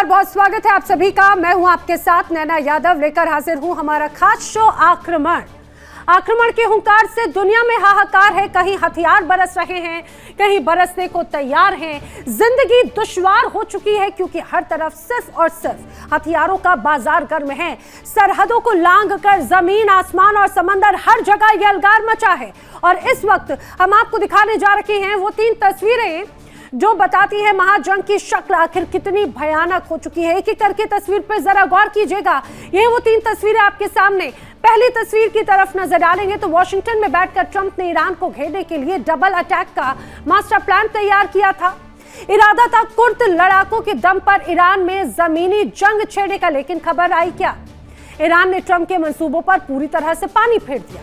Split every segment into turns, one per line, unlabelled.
बहुत बहुत स्वागत है आप सभी का। मैं हूं आपके साथ नैना यादव, लेकर हाजिर हूं हमारा खास शो आक्रमण के हुंकार से दुनिया में हाहाकार है। कहीं हथियार बरस रहे हैं, कहीं बरसने को तैयार हैं। जिंदगी दुश्वार हो चुकी है क्योंकि हर तरफ सिर्फ और सिर्फ हथियारों का बाजार गर्म है। सरहदों को लांघ कर जमीन, आसमान और समंदर, हर जगह यलगार मचा है। और इस वक्त हम आपको दिखाने जा रहे हैं वो 3 तस्वीरें जो बताती है महाजंग की शक्ल आखिर कितनी भयानक हो चुकी है। एक एक करके तस्वीर पर जरा गौर कीजिएगा। ये वो 3 तस्वीरें आपके सामने। पहली तस्वीर की तरफ नजर डालेंगे तो वॉशिंगटन में बैठकर ट्रंप ने ईरान को घेरने के लिए डबल अटैक का मास्टर प्लान तैयार किया था। इरादा था कुर्द लड़ाकों के दम पर ईरान में जमीनी जंग छेड़ने का, लेकिन खबर आई क्या? ईरान ने ट्रंप के मंसूबों पर पूरी तरह से पानी फेर दिया।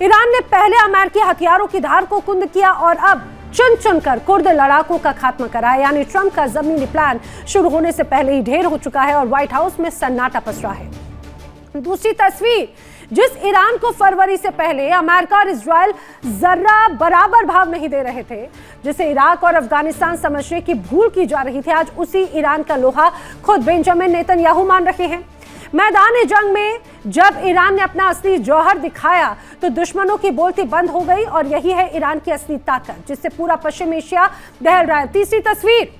ईरान ने पहले अमेरिकी हथियारों की धार को कुंद किया और अब चुन चुनकर कुर्द लड़ाकों का खात्मा कराया। यानी ट्रंप का जमीनी प्लान शुरू होने से पहले ही ढेर हो चुका है और व्हाइट हाउस में सन्नाटा पसरा है। दूसरी तस्वीर, जिस ईरान को फरवरी से पहले अमेरिका और इजराइल जर्रा बराबर भाव नहीं दे रहे थे, जिसे इराक और अफगानिस्तान समझने की भूल की जा रही थी, आज उसी ईरान का लोहा खुद बेंजामिन नेतन्याहू मान रहे हैं। मैदान जंग में जब ईरान ने अपना असली जौहर दिखाया तो दुश्मनों की बोलती बंद हो गई और यही है ईरान की असली ताकत, जिससे पूरा पश्चिम एशिया दहल रहा है। तीसरी तस्वीर,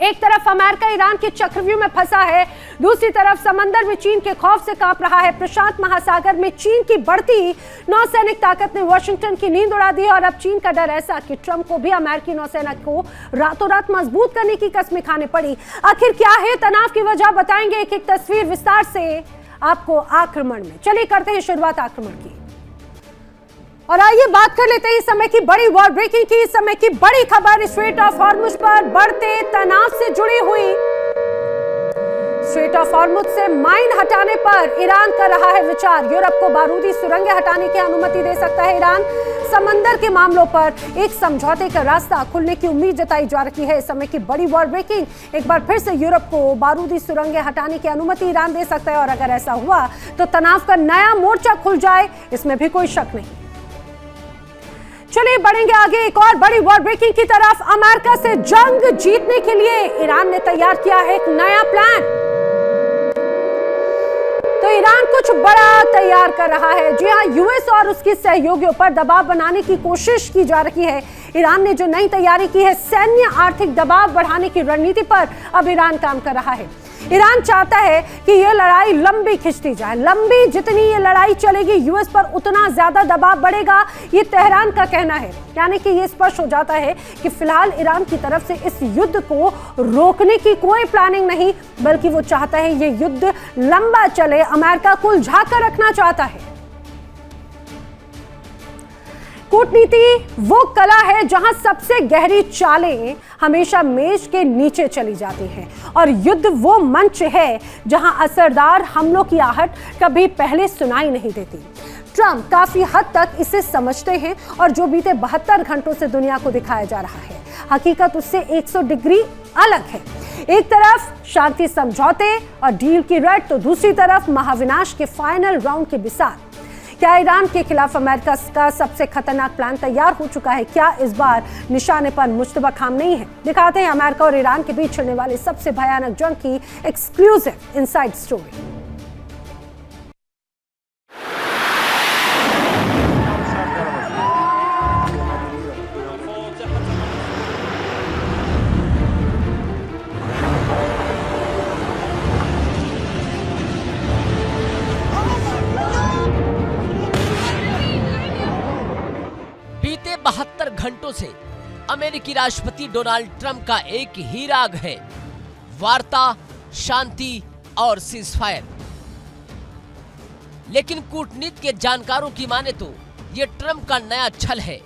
एक तरफ अमेरिका ईरान के चक्रव्यूह में फंसा है, दूसरी तरफ समंदर में चीन के खौफ से कांप रहा है। प्रशांत महासागर में चीन की बढ़ती नौसैनिक ताकत ने वॉशिंगटन की नींद उड़ा दी और अब चीन का डर ऐसा कि ट्रंप को भी अमेरिकी नौसेना को रातों रात मजबूत करने की कस्में खाने पड़ी। आखिर क्या है तनाव की वजह, बताएंगे एक एक तस्वीर विस्तार से आपको आक्रमण में। चलिए करते हैं शुरुआत आक्रमण की और आइए बात कर लेते हैं इस समय की बड़ी वॉर ब्रेकिंग की। इस समय की बड़ी खबर स्ट्रेट ऑफ हॉर्मुज पर बढ़ते तनाव से जुड़ी हुई। स्ट्रेट ऑफ हॉर्मुज से माइन हटाने पर ईरान कर रहा है विचार। यूरोप को बारूदी सुरंगें हटाने की अनुमति दे सकता है ईरान। समंदर के मामलों पर एक समझौते का रास्ता खुलने की उम्मीद जताई जा रही है। इस समय की बड़ी वॉर ब्रेकिंग, एक बार फिर से यूरोप को बारूदी सुरंगें हटाने की अनुमति ईरान दे सकता है और अगर ऐसा हुआ तो तनाव का नया मोर्चा खुल जाए, इसमें भी कोई शक नहीं। चलिए बढ़ेंगे आगे एक और बड़ी वॉर ब्रेकिंग की तरफ। अमेरिका से जंग जीतने के लिए ईरान ने तैयार किया है एक नया प्लान। तो ईरान कुछ बड़ा तैयार कर रहा है। जी हां, यूएस और उसकी सहयोगियों पर दबाव बनाने की कोशिश की जा रही है। ईरान ने जो नई तैयारी की है, सैन्य आर्थिक दबाव बढ़ाने की रणनीति पर अब ईरान काम कर रहा है। ईरान चाहता है कि यह लड़ाई लंबी खिंचती जाए। लंबी जितनी ये लड़ाई चलेगी, यूएस पर उतना ज्यादा दबाव बढ़ेगा, ये तेहरान का कहना है। यानी कि ये स्पष्ट हो जाता है कि फिलहाल ईरान की तरफ से इस युद्ध को रोकने की कोई प्लानिंग नहीं, बल्कि वो चाहता है ये युद्ध लंबा चले, अमेरिका को उलझा कर रखना चाहता है। कूटनीति वो कला है जहां सबसे गहरी चालें हमेशा मेज के नीचे चली जाती हैं और युद्ध वो मंच है जहां असरदार हमलों की आहट कभी पहले सुनाई नहीं देती। ट्रंप काफी हद तक इसे समझते हैं और जो बीते 72 घंटों से दुनिया को दिखाया जा रहा है, हकीकत उससे 100 डिग्री अलग है। एक तरफ शांति समझौते और डील की रट, तो दूसरी तरफ महाविनाश के फाइनल राउंड की बिसात। क्या ईरान के खिलाफ अमेरिका का सबसे खतरनाक प्लान तैयार हो चुका है? क्या इस बार निशाने पर मुश्तबा खाम नहीं है? दिखाते हैं अमेरिका और ईरान के बीच छिड़ने वाली सबसे भयानक जंग की एक्सक्लूसिव इनसाइड स्टोरी।
बीते 72 घंटों से अमेरिकी राष्ट्रपति डोनाल्ड ट्रंप का एक ही राग है, वार्ता, शांति और सीजफायर। लेकिन कूटनीति के जानकारों की माने तो ये ट्रंप का नया छल है,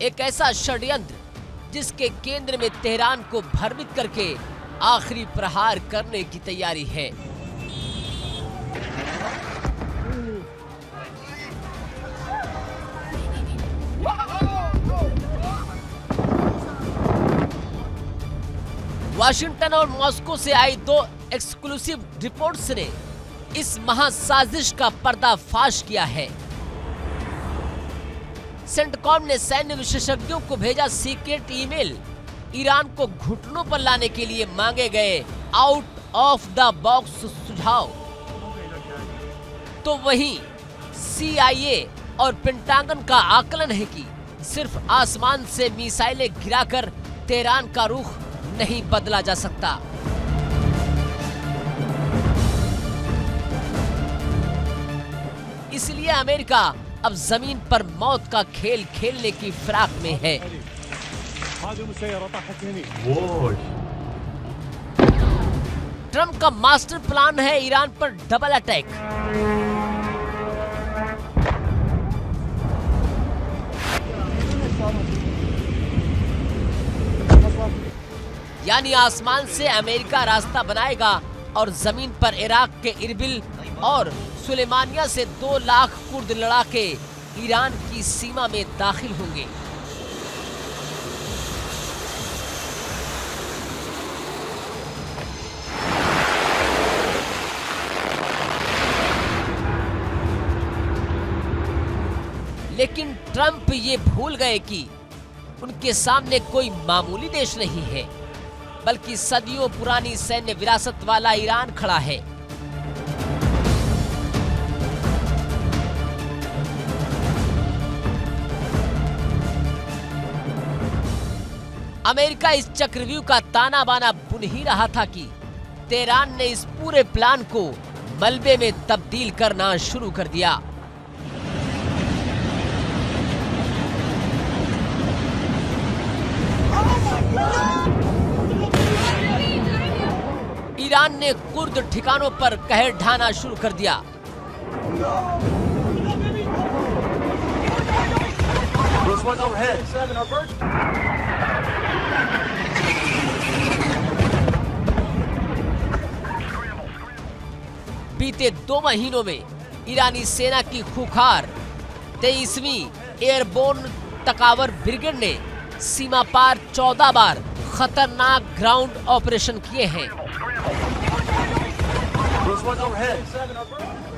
एक ऐसा षड्यंत्र जिसके केंद्र में तेहरान को भ्रमित करके आखिरी प्रहार करने की तैयारी है। वाशिंगटन और मॉस्को से आई 2 एक्सक्लूसिव रिपोर्ट्स ने इस महासाजिश का पर्दाफाश किया है। सेंटकॉम ने सैन्य विशेषज्ञों को भेजा सीक्रेट ईमेल, ईरान को घुटनों पर लाने के लिए मांगे गए आउट ऑफ द बॉक्स सुझाव, तो वहीं CIA और पेंटागन का आकलन है कि सिर्फ आसमान से मिसाइलें गिराकर तेहरान का रुख नहीं बदला जा सकता। इसलिए अमेरिका अब जमीन पर मौत का खेल खेलने की फिराक में है। ट्रंप का मास्टर प्लान है ईरान पर डबल अटैक। यानी आसमान से अमेरिका रास्ता बनाएगा और जमीन पर इराक के इरबिल और सुलेमानिया से 2 लाख कुर्द लड़ाके ईरान की सीमा में दाखिल होंगे। लेकिन ट्रंप ये भूल गए कि उनके सामने कोई मामूली देश नहीं है, बल्कि सदियों पुरानी सैन्य विरासत वाला ईरान खड़ा है। अमेरिका इस चक्रव्यूह का ताना बाना बुन ही रहा था कि तेहरान ने इस पूरे प्लान को मलबे में तब्दील करना शुरू कर दिया। ईरान ने कुर्द ठिकानों पर कहर ढाना शुरू कर दिया। बीते 2 महीनों में ईरानी सेना की खूंखार 23वीं एयरबोर्न तकावर ब्रिगेड ने सीमा पार 14 बार खतरनाक ग्राउंड ऑपरेशन किए हैं।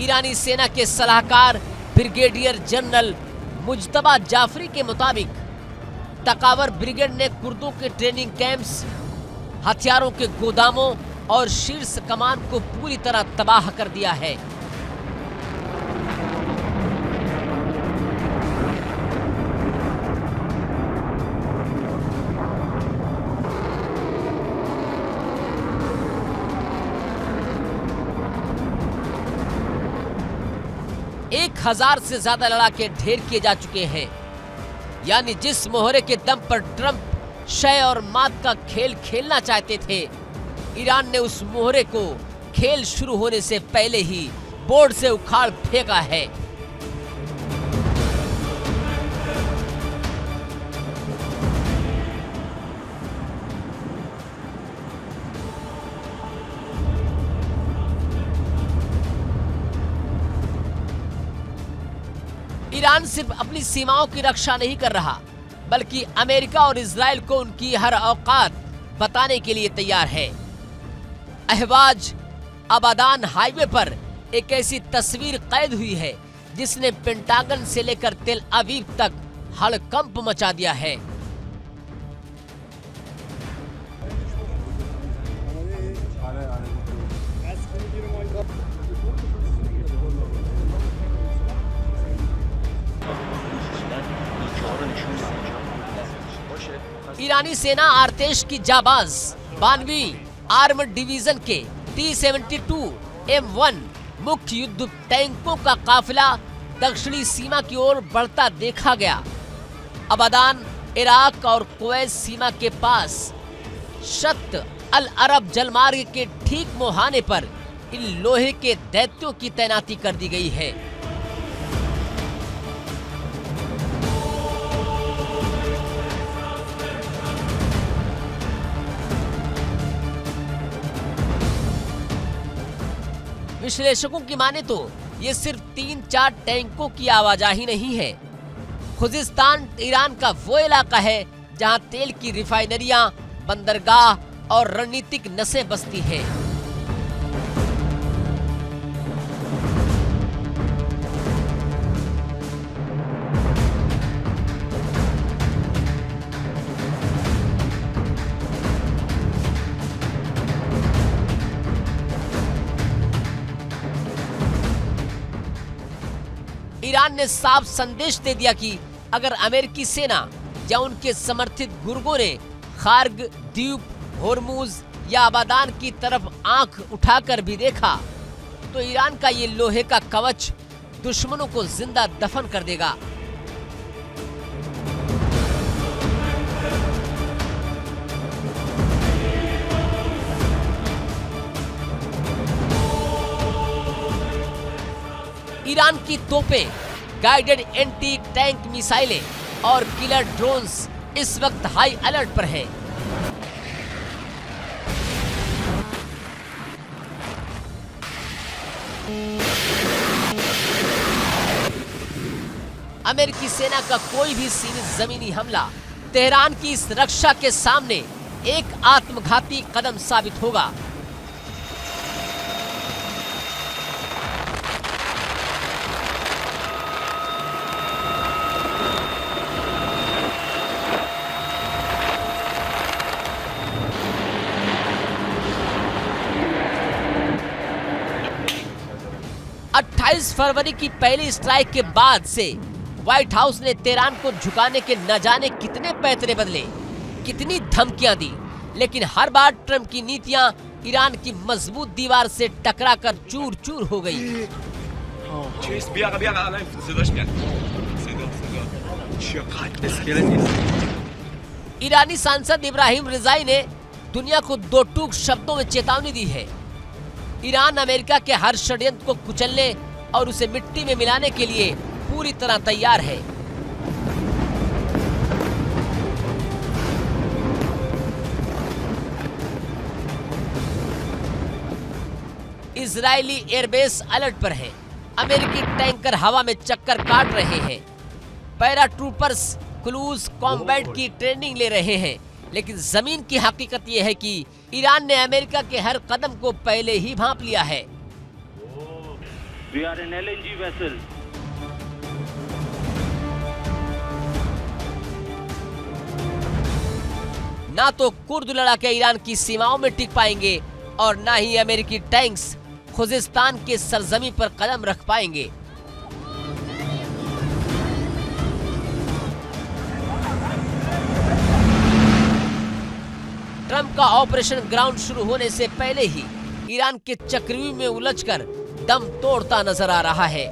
ईरानी सेना के सलाहकार ब्रिगेडियर जनरल मुज्तबा जाफरी के मुताबिक तकावर ब्रिगेड ने कुर्दों के ट्रेनिंग कैंप्स, हथियारों के गोदामों और शीर्ष कमान को पूरी तरह तबाह कर दिया है। एक 1000 से ज्यादा लड़ाके ढेर किए जा चुके हैं। यानी जिस मोहरे के दम पर ट्रंप शय और मात का खेल खेलना चाहते थे, ईरान ने उस मोहरे को खेल शुरू होने से पहले ही बोर्ड से उखाड़ फेंका है। ईरान सिर्फ अपनी सीमाओं की रक्षा नहीं कर रहा, बल्कि अमेरिका और इजराइल को उनकी हर औकात बताने के लिए तैयार है। अहवाज अबादान हाईवे पर एक ऐसी तस्वीर कैद हुई है जिसने पेंटागन से लेकर तेल अवीव तक हड़कंप मचा दिया है। ईरानी सेना आर्तेश की जाबाज 92वीं आर्मड डिवीजन के T-72 M1 मुख्य युद्ध टैंकों का काफिला दक्षिणी सीमा की ओर बढ़ता देखा गया। अबादान इराक और कुवैत सीमा के पास शत अल अरब जलमार्ग के ठीक मुहाने पर इन लोहे के दैत्यों की तैनाती कर दी गई है। विश्लेषकों की माने तो ये सिर्फ 3-4 टैंकों की आवाजाही नहीं है। खुजिस्तान ईरान का वो इलाका है जहां तेल की रिफाइनरियां, बंदरगाह और रणनीतिक नसें बसती हैं। ईरान ने साफ संदेश दे दिया कि अगर अमेरिकी सेना या उनके समर्थित गुर्गों ने खार्ग द्वीप, होर्मुज या आबादान की तरफ आंख उठाकर भी देखा तो ईरान का ये लोहे का कवच दुश्मनों को जिंदा दफन कर देगा। ईरान की तोपें, गाइडेड एंटी टैंक मिसाइलें और किलर ड्रोन्स इस वक्त हाई अलर्ट पर हैं। अमेरिकी सेना का कोई भी सीमित जमीनी हमला तेहरान की इस रक्षा के सामने एक आत्मघाती कदम साबित होगा। फरवरी की पहली स्ट्राइक के बाद से व्हाइट हाउस ने तेहरान को झुकाने के न जाने कितने पैतरे बदले, कितनी धमकियां दी, लेकिन हर बार ट्रंप की नीतियां ईरान की मजबूत दीवार से टकराकर चूर चूर हो गई। ईरानी सांसद इब्राहिम रिजाई ने दुनिया को दो टूक शब्दों में चेतावनी दी है। ईरान अमेरिका के हर षड्यंत्र को कुचलने और उसे मिट्टी में मिलाने के लिए पूरी तरह तैयार है। इजरायली एयरबेस अलर्ट पर है। अमेरिकी टैंकर हवा में चक्कर काट रहे हैं। पैराट्रूपर्स क्रूज कॉम्बैट की ट्रेनिंग ले रहे हैं, लेकिन जमीन की हकीकत यह है कि ईरान ने अमेरिका के हर कदम को पहले ही भांप लिया है।
We are an LNG vessel.
ना तो कुर्द लड़ाके ईरान की सीमाओं में टिक पाएंगे और ना ही अमेरिकी टैंक्स खुजिस्तान के सरजमी पर कदम रख पाएंगे। ट्रंप का ऑपरेशन ग्राउंड शुरू होने से पहले ही ईरान के चक्रव्यूह में उलझकर दम तोड़ता नजर आ रहा है।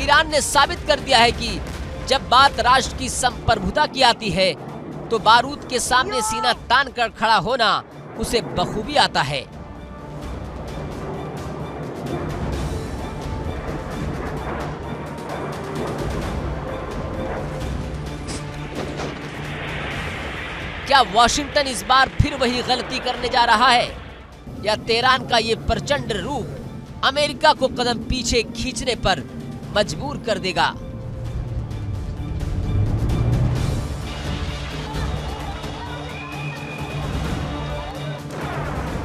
ईरान ने साबित कर दिया है कि जब बात राष्ट्र की संप्रभुता की आती है तो बारूद के सामने सीना तान कर खड़ा होना उसे बखूबी आता है। क्या वाशिंगटन इस बार फिर वही गलती करने जा रहा है, या तेहरान का ये प्रचंड रूप अमेरिका को कदम पीछे खींचने पर मजबूर कर देगा?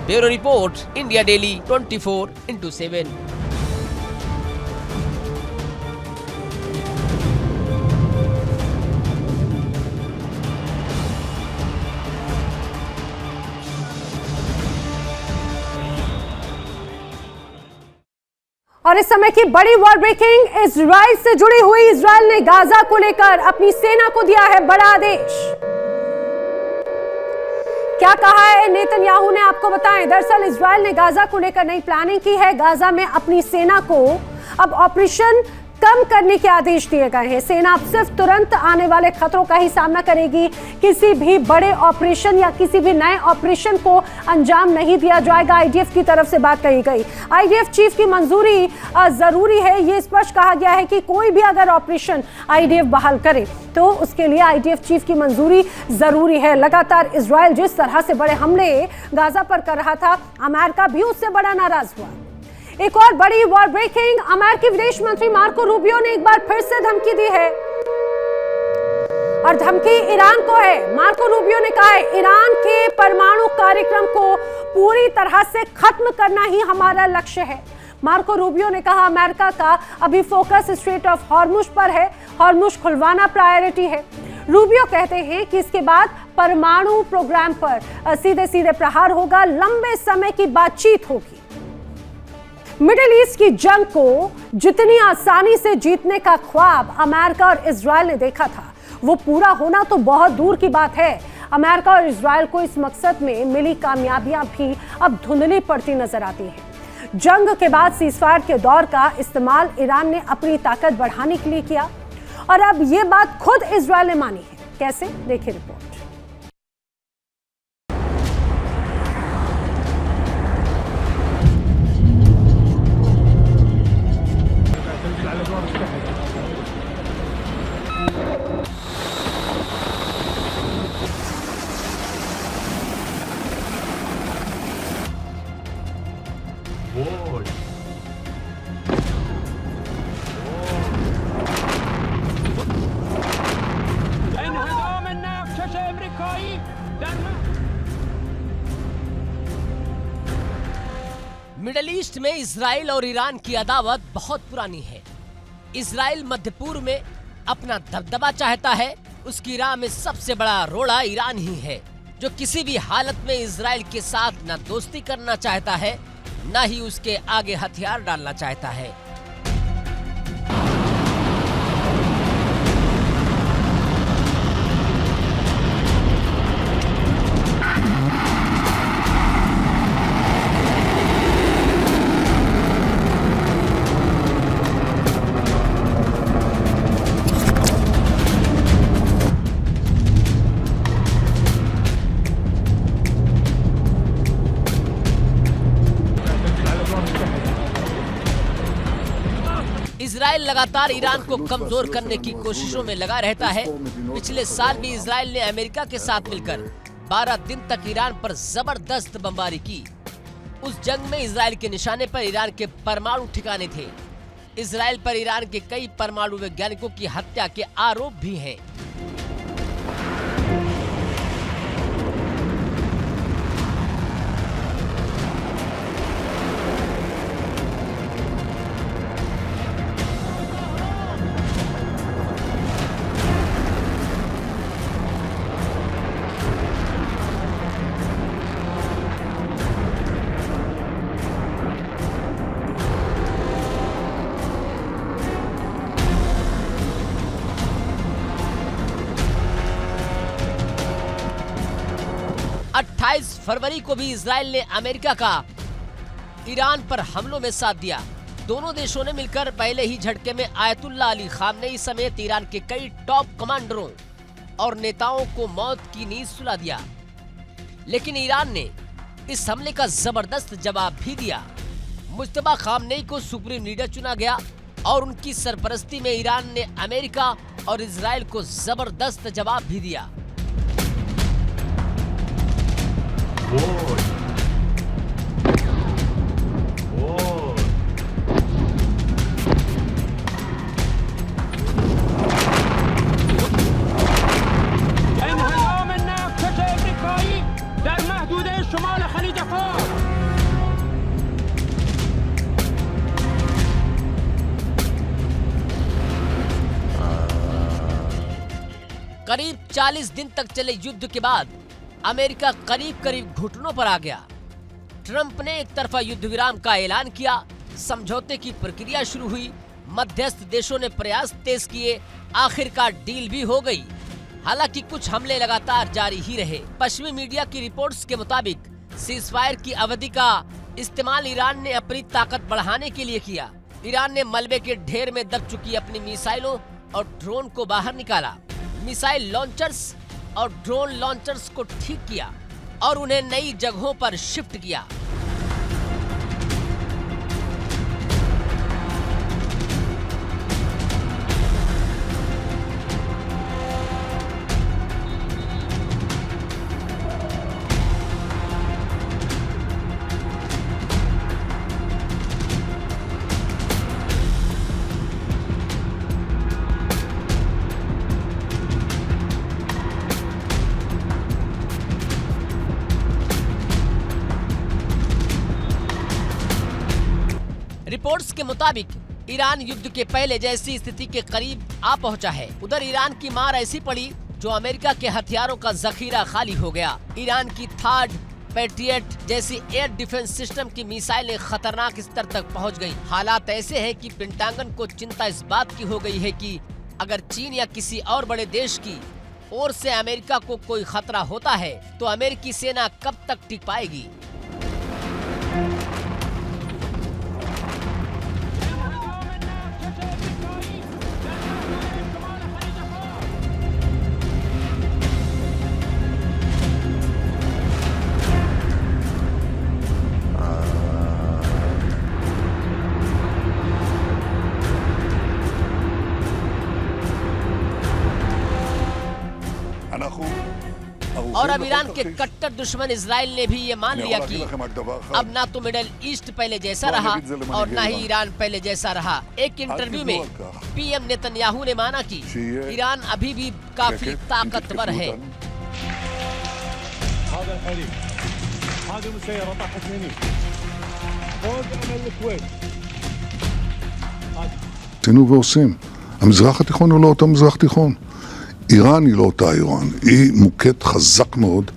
Bureau report, India daily 24/7।
और इस समय की बड़ी वॉर ब्रेकिंग इजराइल से जुड़ी हुई। इजराइल ने गाजा को लेकर अपनी सेना को दिया है बड़ा आदेश। क्या कहा है नेतन्याहू ने, आपको बताएं। दरअसल इजराइल ने गाजा को लेकर नई प्लानिंग की है। गाजा में अपनी सेना को अब ऑपरेशन कम करने के आदेश दिए गए हैं। सेना अब सिर्फ तुरंत आने वाले खतरों का ही सामना करेगी। किसी भी बड़े ऑपरेशन या किसी भी नए ऑपरेशन को अंजाम नहीं दिया जाएगा। आईडीएफ की तरफ से बात कही गई। आईडीएफ चीफ की मंजूरी जरूरी है। ये स्पष्ट कहा गया है कि कोई भी अगर ऑपरेशन आईडीएफ बहाल करे तो उसके लिए आईडीएफ चीफ की मंजूरी जरूरी है। लगातार इजराइल जिस तरह से बड़े हमले गाजा पर कर रहा था, अमेरिका भी उससे बड़ा नाराज हुआ। एक और बड़ी वॉर ब्रेकिंग, अमेरिकी विदेश मंत्री मार्को रूबियो ने एक बार फिर से धमकी दी है और धमकी ईरान को है। मार्को रूबियो ने कहा है ईरान के परमाणु कार्यक्रम को पूरी तरह से खत्म करना ही हमारा लक्ष्य है। मार्को रूबियो ने कहा अमेरिका का अभी फोकस स्ट्रेट ऑफ हॉर्मुज पर है। हॉर्मुज खुलवाना प्रायोरिटी है। रूबियो कहते हैं कि इसके बाद परमाणु प्रोग्राम पर सीधे सीधे प्रहार होगा, लंबे समय की बातचीत होगी। मिडिल ईस्ट की जंग को जितनी आसानी से जीतने का ख्वाब अमेरिका और इजराइल ने देखा था, वो पूरा होना तो बहुत दूर की बात है। अमेरिका और इजराइल को इस मकसद में मिली कामयाबियां भी अब धुंधली पड़ती नजर आती हैं। जंग के बाद सीजफायर के दौर का इस्तेमाल ईरान ने अपनी ताकत बढ़ाने के लिए किया और अब ये बात खुद इजराइल ने मानी है। कैसे, देखिए रिपोर्ट।
मिडल ईस्ट में इजराइल और ईरान की अदावत बहुत पुरानी है। इजराइल मध्य पूर्व में अपना दबदबा चाहता है। उसकी राह में सबसे बड़ा रोड़ा ईरान ही है, जो किसी भी हालत में इजराइल के साथ न दोस्ती करना चाहता है, न ही उसके आगे हथियार डालना चाहता है। इजराइल लगातार ईरान को कमजोर करने की कोशिशों में लगा रहता है। पिछले साल भी इजराइल ने अमेरिका के साथ मिलकर 12 दिन तक ईरान पर जबरदस्त बमबारी की। उस जंग में इजराइल के निशाने पर ईरान के परमाणु ठिकाने थे। इजराइल पर ईरान के कई परमाणु वैज्ञानिकों की हत्या के आरोप भी हैं। फरवरी को भी इजराइल ने अमेरिका का ईरान पर हमलों में साथ दिया। दोनों देशों ने मिलकर पहले ही झटके में आयतुल्लाह अली खामनेई समेत ईरान के कई टॉप कमांडरों और नेताओं को मौत की नींद सुला दिया। लेकिन ईरान ने इस हमले का जबरदस्त जवाब भी दिया। मुज्तबा खामनेई को सुप्रीम लीडर चुना गया और उनकी सरपरस्ती में ईरान ने अमेरिका और इजराइल को जबरदस्त जवाब भी दिया। करीब 40 दिन तक चले युद्ध के बाद अमेरिका करीब करीब घुटनों पर आ गया। ट्रंप ने एक तरफा युद्ध विराम का ऐलान किया, समझौते की प्रक्रिया शुरू हुई, मध्यस्थ देशों ने प्रयास तेज किए, आखिरकार डील भी हो गई। हालांकि कुछ हमले लगातार जारी ही रहे। पश्चिमी मीडिया की रिपोर्ट्स के मुताबिक सीजफायर की अवधि का इस्तेमाल ईरान ने अपनी ताकत बढ़ाने के लिए किया। ईरान ने मलबे के ढेर में दब चुकी अपनी मिसाइलों और ड्रोन को बाहर निकाला, मिसाइल लॉन्चर्स और ड्रोन लॉन्चर्स को ठीक किया और उन्हें नई जगहों पर शिफ्ट किया। रिपोर्ट्स के मुताबिक ईरान युद्ध के पहले जैसी स्थिति के करीब आ पहुंचा है। उधर ईरान की मार ऐसी पड़ी जो अमेरिका के हथियारों का जखीरा खाली हो गया। ईरान की थाड, पैट्रियट जैसी एयर डिफेंस सिस्टम की मिसाइलें खतरनाक स्तर तक पहुंच गईं। हालात ऐसे हैं कि पेंटागन को चिंता इस बात की हो गई है कि अगर चीन या किसी और बड़े देश की ओर से अमेरिका को कोई खतरा होता है तो अमेरिकी सेना कब तक टिक पाएगी। और अब ईरान के कट्टर दुश्मन इजराइल ने भी ये मान लिया कि अब ना तो मिडिल ईस्ट पहले जैसा रहा और ना ही ईरान पहले जैसा रहा। एक इंटरव्यू में पीएम नेतन्याहू ने माना कि ईरान अभी भी काफी ताकतवर है।
עשינו ועושים. המזרח התיכון הוא לא אותו מזרח תיכון. איראן היא לא אותה איראן, היא מוקד חזק מאוד.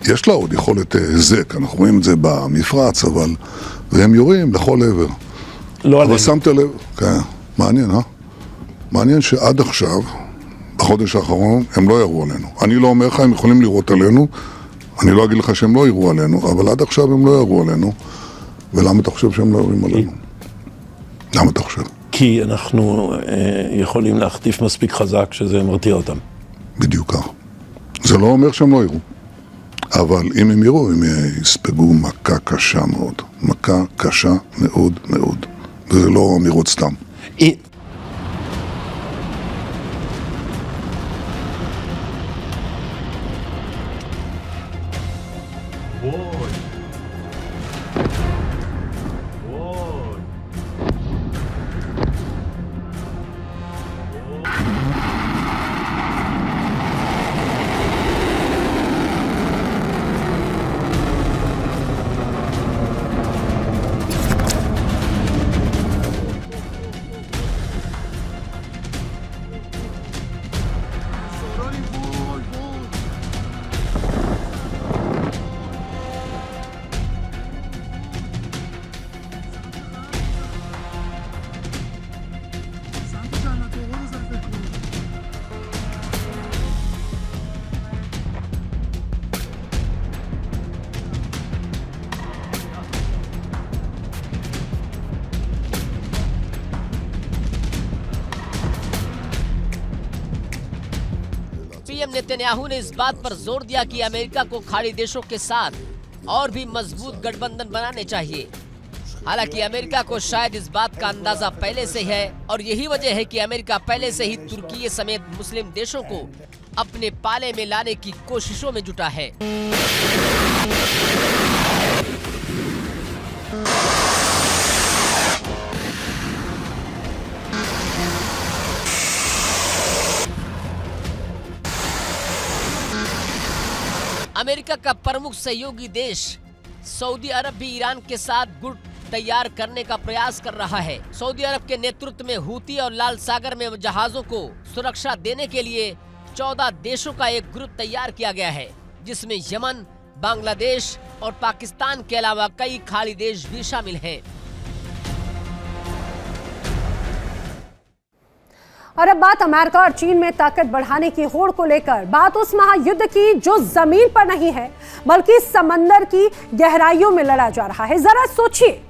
יש לה עוד יכולת היזק, אנחנו רואים את זה במפרץ, אבל... והם יורים לכל עבר.
לא עלינו.
אבל שמת לב, כן, מעניין, מעניין שעד עכשיו, בחודש האחרון, הם לא ירו עלינו. אני לא אומר לך, הם יכולים לירות עלינו, אני לא אגיד לך שהם לא ירו עלינו, אבל עד עכשיו הם לא ירו עלינו. ולמה אתה חושב שהם לא יורים עלינו? למה אתה חושב?
כי אנחנו יכולים להחטיף מספיק חזק שזה מרתיע אותם.
בדיוק כך. זה לא אומר שהם לא יראו. אבל אם הם יראו, הם יספגו מכה קשה מאוד. מכה קשה מאוד מאוד. וזה לא אמירות סתם.
पीएम नेतन्याहू ने इस बात पर जोर दिया कि अमेरिका को खाड़ी देशों के साथ और भी मजबूत गठबंधन बनाने चाहिए। हालांकि अमेरिका को शायद इस बात का अंदाजा पहले से है और यही वजह है कि अमेरिका पहले से ही तुर्की समेत मुस्लिम देशों को अपने पाले में लाने की कोशिशों में जुटा है। अमेरिका का प्रमुख सहयोगी देश सऊदी अरब भी ईरान के साथ गुट तैयार करने का प्रयास कर रहा है। सऊदी अरब के नेतृत्व में हूती और लाल सागर में जहाजों को सुरक्षा देने के लिए 14 देशों का एक ग्रुप तैयार किया गया है, जिसमें यमन, बांग्लादेश और पाकिस्तान के अलावा कई खाड़ी देश भी शामिल हैं।
और अब बात अमेरिका और चीन में ताकत बढ़ाने की होड़ को लेकर, बात उस महायुद्ध की जो जमीन पर नहीं है बल्कि समंदर की गहराइयों में लड़ा जा रहा है। जरा सोचिए,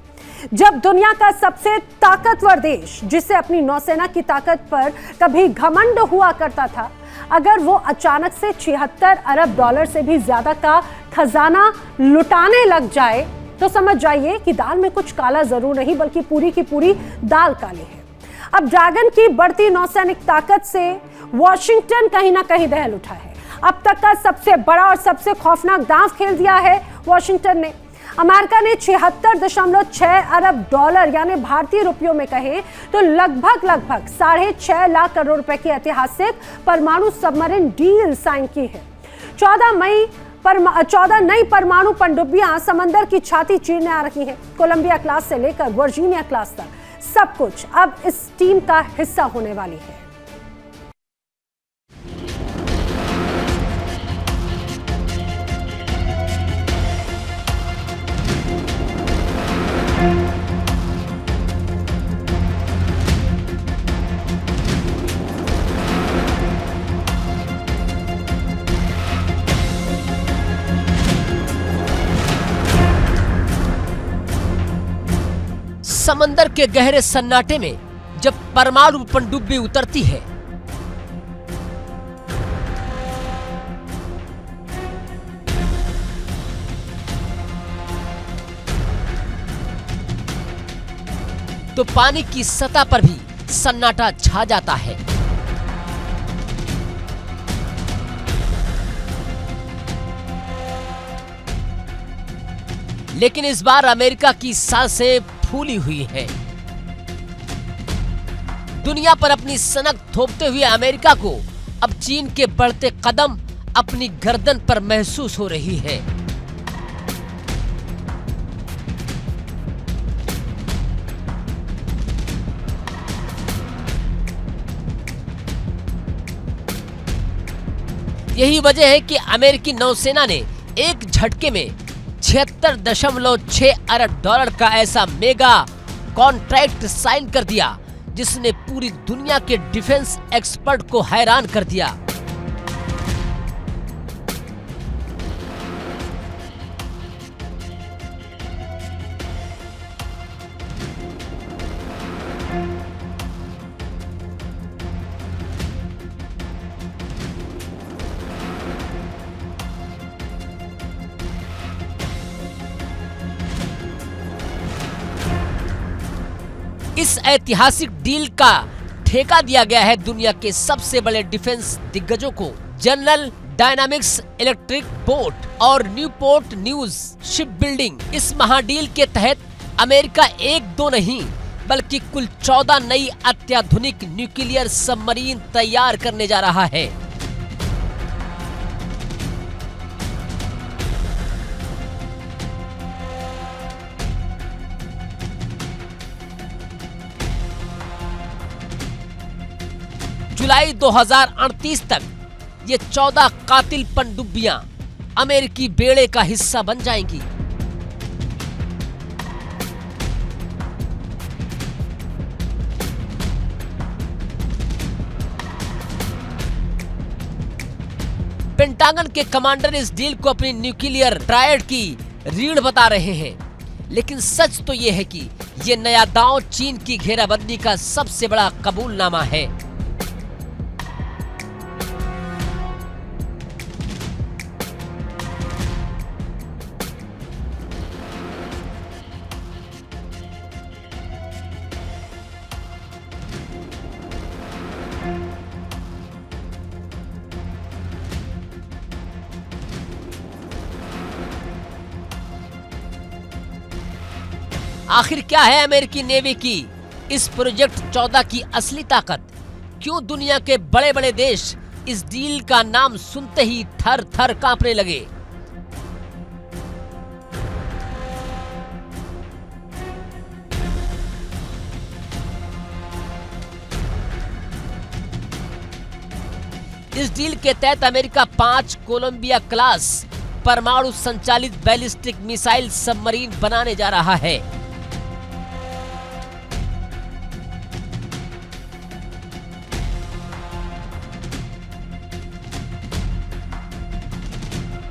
जब दुनिया का सबसे ताकतवर देश, जिसे अपनी नौसेना की ताकत पर कभी घमंड हुआ करता था, अगर वो अचानक से 76 अरब डॉलर से भी ज्यादा का खजाना लुटाने लग जाए तो समझ जाइए कि दाल में कुछ काला जरूर नहीं बल्कि पूरी की पूरी दाल काली है। अब ड्रैगन की बढ़ती नौसैनिक ताकत से वॉशिंगटन कहीं ना कहीं दहल उठा है। अब तक का सबसे बड़ा और सबसे खौफनाक दांव खेल दिया है वॉशिंगटन ने। अमेरिका ने 76.6 अरब डॉलर यानी भारतीय रुपयों में कहें तो लगभग 6.5 लाख करोड़ रुपए की ऐतिहासिक परमाणु सबमरीन डील साइन की है। 14 नई परमाणु पनडुब्बियां समंदर की छाती चीरने आ रही हैं। कोलंबिया क्लास से लेकर वर्जीनिया क्लास तक सब कुछ अब इस टीम का हिस्सा होने वाली है।
समंदर के गहरे सन्नाटे में जब परमाणु पनडुब्बी उतरती है तो पानी की सतह पर भी सन्नाटा छा जाता है। लेकिन इस बार अमेरिका की सांसें फूली हुई हैं। दुनिया पर अपनी सनक थोपते हुए अमेरिका को अब चीन के बढ़ते कदम अपनी गर्दन पर महसूस हो रही है। यही वजह है कि अमेरिकी नौसेना ने एक झटके में 76.6 अरब डॉलर का ऐसा मेगा कॉन्ट्रैक्ट साइन कर दिया जिसने पूरी दुनिया के डिफेंस एक्सपर्ट को हैरान कर दिया। इस ऐतिहासिक डील का ठेका दिया गया है दुनिया के सबसे बड़े डिफेंस दिग्गजों को। जनरल डायनामिक्स इलेक्ट्रिक पोर्ट और न्यूपोर्ट न्यूज शिप बिल्डिंग। इस महाडील के तहत अमेरिका एक दो नहीं बल्कि कुल 14 नई अत्याधुनिक न्यूक्लियर सबमरीन तैयार करने जा रहा है। जुलाई 2038 तक ये 14 कातिल पनडुब्बियां अमेरिकी बेड़े का हिस्सा बन जाएंगी। पेंटागन के कमांडर इस डील को अपनी न्यूक्लियर ट्रायड की रीढ़ बता रहे हैं, लेकिन सच तो ये है कि ये नया दांव चीन की घेराबंदी का सबसे बड़ा कबूलनामा है। आखिर क्या है अमेरिकी नेवी की इस प्रोजेक्ट 14 की असली ताकत? क्यों दुनिया के बड़े बड़े देश इस डील का नाम सुनते ही थर थर कांपने लगे? इस डील के तहत अमेरिका 5 कोलंबिया क्लास परमाणु संचालित बैलिस्टिक मिसाइल सबमरीन बनाने जा रहा है।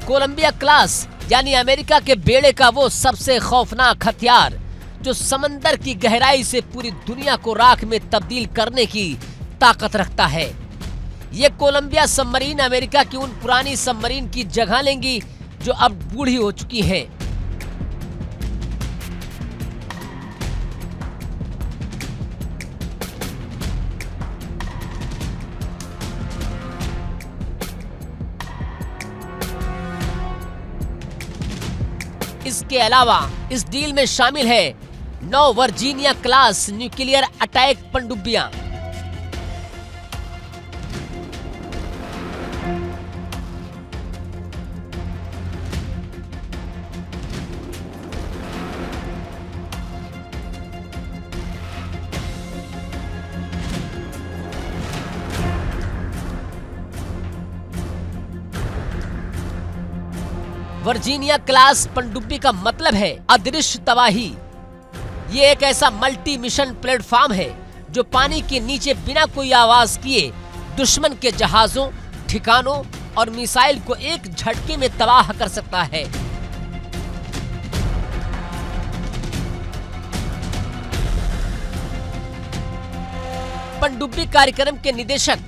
कोलंबिया क्लास यानी अमेरिका के बेड़े का वो सबसे खौफनाक हथियार जो समंदर की गहराई से पूरी दुनिया को राख में तब्दील करने की ताकत रखता है। ये कोलंबिया सबमरीन अमेरिका की उन पुरानी सबमरीन की जगह लेंगी जो अब बूढ़ी हो चुकी हैं। इसके अलावा इस डील में शामिल है 9 वर्जीनिया क्लास न्यूक्लियर अटैक पनडुब्बियां। वर्जीनिया क्लास पनडुब्बी का मतलब है अदृश्य तबाही। ये एक ऐसा मल्टी मिशन प्लेटफॉर्म है जो पानी के नीचे बिना कोई आवाज किए दुश्मन के जहाजों, ठिकानों और मिसाइल को एक झटके में तबाह कर सकता है। पनडुब्बी कार्यक्रम के निदेशक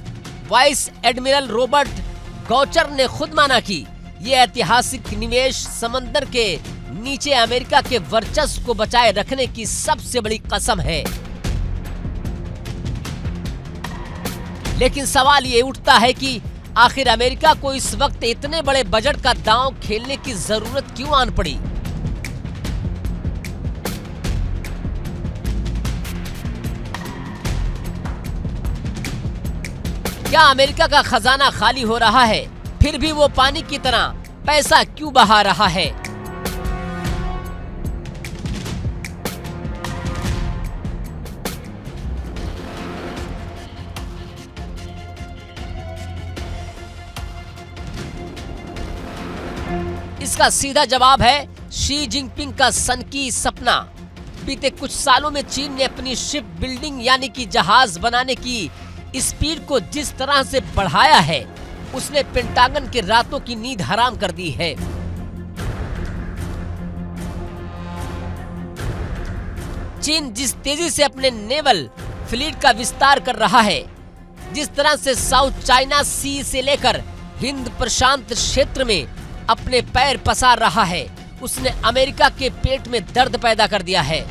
वाइस एडमिरल रॉबर्ट गौचर ने खुद माना कि ये ऐतिहासिक निवेश समंदर के नीचे अमेरिका के वर्चस्व को बचाए रखने की सबसे बड़ी कसम है। लेकिन सवाल ये उठता है कि आखिर अमेरिका को इस वक्त इतने बड़े बजट का दांव खेलने की जरूरत क्यों आन पड़ी? क्या अमेरिका का खजाना खाली हो रहा है, फिर भी वो पानी की तरह पैसा क्यों बहा रहा है? इसका सीधा जवाब है शी जिनपिंग का सनकी सपना। बीते कुछ सालों में चीन ने अपनी शिप बिल्डिंग यानी कि जहाज बनाने की स्पीड को जिस तरह से बढ़ाया है, उसने पेंटागन के रातों की नींद हराम कर दी है। चीन जिस तेजी से अपने नेवल फ्लीट का विस्तार कर रहा है, जिस तरह से साउथ चाइना सी से लेकर हिंद प्रशांत क्षेत्र में अपने पैर पसार रहा है, उसने अमेरिका के पेट में दर्द पैदा कर दिया है।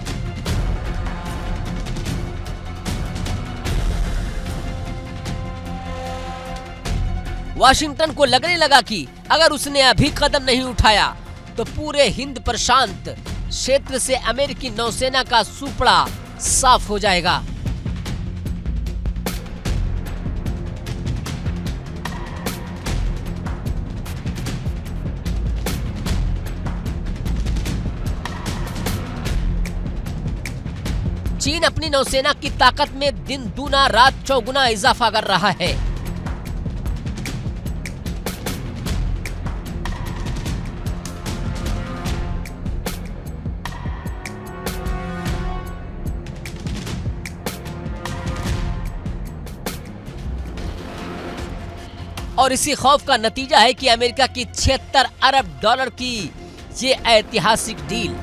वाशिंगटन को लगने लगा कि अगर उसने अभी कदम नहीं उठाया तो पूरे हिंद प्रशांत क्षेत्र से अमेरिकी नौसेना का सुपड़ा साफ हो जाएगा। चीन अपनी नौसेना की ताकत में दिन दूना रात चौगुना इजाफा कर रहा है। और इसी खौफ का नतीजा है कि अमेरिका की 76 अरब डॉलर की ये ऐतिहासिक डील।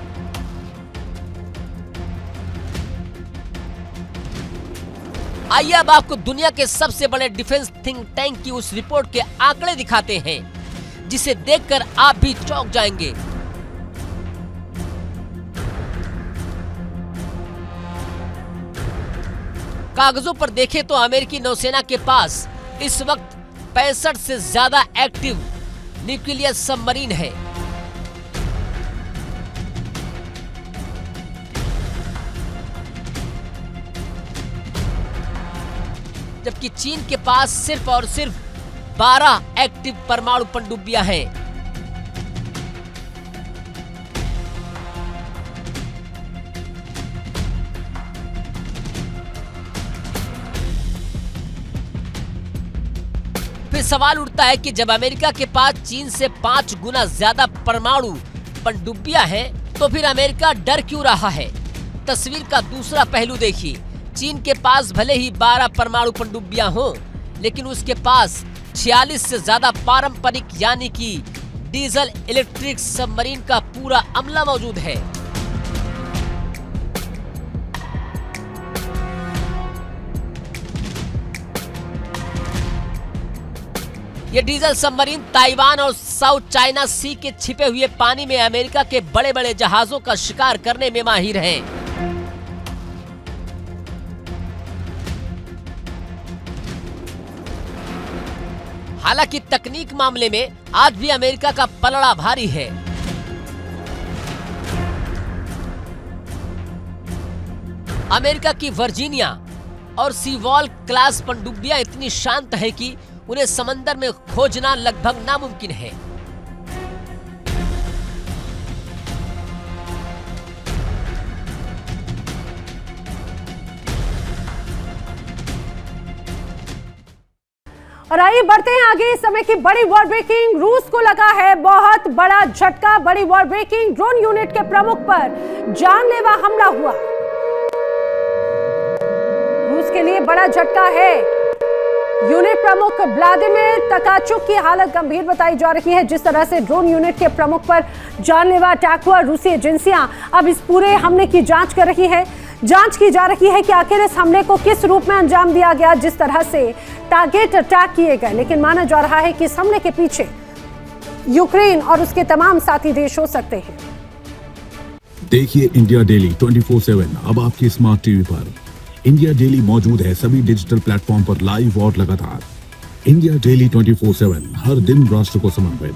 आइए अब आपको दुनिया के सबसे बड़े डिफेंस थिंक टैंक की उस रिपोर्ट के आंकड़े दिखाते हैं, जिसे देखकर आप भी चौंक जाएंगे। कागजों पर देखें तो अमेरिकी नौसेना के पास इस वक्त 65 से ज्यादा एक्टिव न्यूक्लियर सबमरीन है। जबकि चीन के पास सिर्फ और सिर्फ 12 एक्टिव परमाणु पनडुब्बियां हैं। फिर सवाल उठता है कि जब अमेरिका के पास चीन से 5 गुना ज्यादा परमाणु पनडुब्बियां हैं, तो फिर अमेरिका डर क्यों रहा है? तस्वीर का दूसरा पहलू देखिए। चीन के पास भले ही 12 परमाणु पनडुब्बियां हों, लेकिन उसके पास 46 से ज्यादा पारंपरिक यानी कि डीजल इलेक्ट्रिक सबमरीन का पूरा अमला मौजूद है। ये डीजल सबमरीन ताइवान और साउथ चाइना सी के छिपे हुए पानी में अमेरिका के बड़े बड़े जहाजों का शिकार करने में माहिर हैं। हालांकि तकनीक मामले में आज भी अमेरिका का पलड़ा भारी है। अमेरिका की वर्जीनिया और सीवॉल क्लास पनडुब्बियां इतनी शांत है कि उन्हें समंदर में खोजना लगभग नामुमकिन है।
और आइए बढ़ते हैं आगे। इस समय की बड़ी वॉर ब्रेकिंग, रूस को लगा है बहुत बड़ा झटका। बड़ी वॉर ब्रेकिंग, ड्रोन यूनिट के प्रमुख पर जानलेवा हमला हुआ। रूस के लिए बड़ा झटका है। यूनिट प्रमुख व्लादिमीर तकाचुक की हालत गंभीर बताई जा रही है। जिस तरह से ड्रोन यूनिट के प्रमुख पर जानलेवा अटैक हुआ, रूसी एजेंसियां अब इस पूरे हमले की जांच कर रही है। जांच की जा रही है कि आखिर इस हमले को किस रूप में अंजाम दिया गया, जिस तरह से टारगेट अटैक किए गए। लेकिन माना जा रहा है कि इस हमले के पीछे यूक्रेन और उसके तमाम साथी देश हो सकते हैं।
देखिए इंडिया डेली 24/7 अब आपकी स्मार्ट टीवी पर। इंडिया डेली मौजूद है सभी डिजिटल प्लेटफॉर्म पर लाइव और लगातार। इंडिया डेली 24/7 हर दिन राष्ट्र को समर्पित।